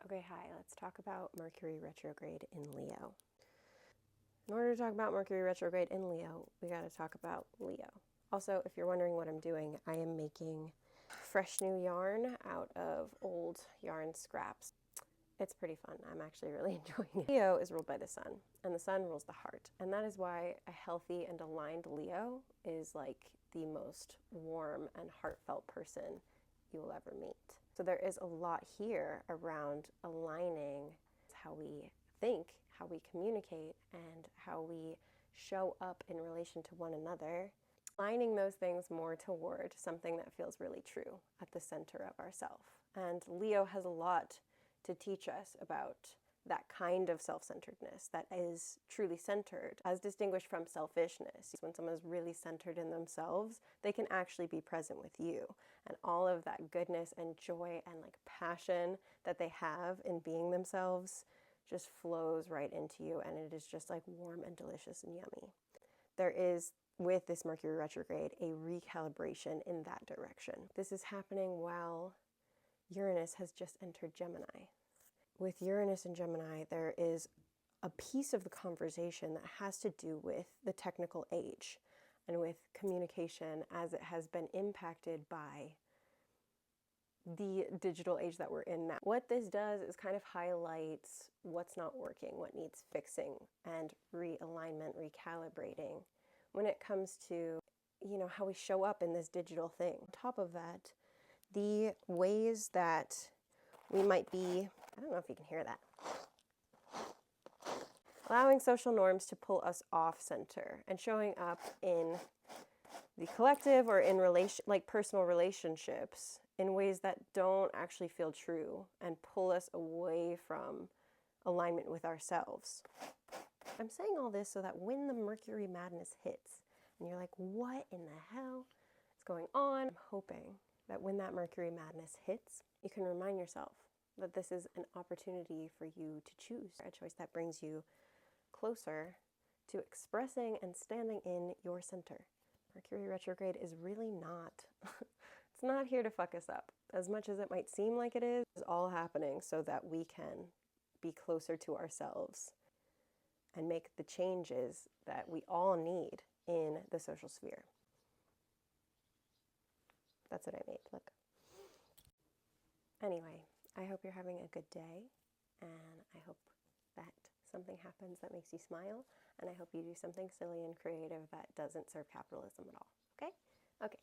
Okay, hi, let's talk about Mercury retrograde in Leo. In order to talk about Mercury retrograde in Leo, we got to talk about Leo. Also, if you're wondering what I'm doing, I am making fresh new yarn out of old yarn scraps. It's pretty fun. I'm actually really enjoying it. Leo is ruled by the sun, and the sun rules the heart. And that is why a healthy and aligned Leo is like the most warm and heartfelt person you will ever meet. So there is a lot here around aligning how we think, how we communicate, and how we show up in relation to one another. Aligning those things more toward something that feels really true at the center of ourself. And Leo has a lot to teach us about that kind of self-centeredness that is truly centered, as distinguished from selfishness. When someone is really centered in themselves, they can actually be present with you. And all of that goodness and joy and like passion that they have in being themselves just flows right into you, and it is just like warm and delicious and yummy. There is, with this Mercury retrograde, a recalibration in that direction. This is happening while Uranus has just entered Gemini. With Uranus and Gemini, there is a piece of the conversation that has to do with the technical age and with communication as it has been impacted by the digital age that we're in now. What this does is kind of highlights what's not working, what needs fixing, and realignment, recalibrating when it comes to, how we show up in this digital thing. On top of that, the ways that we might be, I don't know if you can hear that, allowing social norms to pull us off center and showing up in the collective or in personal relationships in ways that don't actually feel true and pull us away from alignment with ourselves. I'm saying all this so that when the Mercury madness hits and you're like, what in the hell is going on? I'm hoping that when that Mercury madness hits, you can remind yourself that this is an opportunity for you to choose a choice that brings you closer to expressing and standing in your center. Mercury retrograde is really not, it's not here to fuck us up. As much as it might seem like it is, it's all happening so that we can be closer to ourselves and make the changes that we all need in the social sphere. That's what I made, look. Anyway, I hope you're having a good day, and I hope that something happens that makes you smile, and I hope you do something silly and creative that doesn't serve capitalism at all, okay? Okay.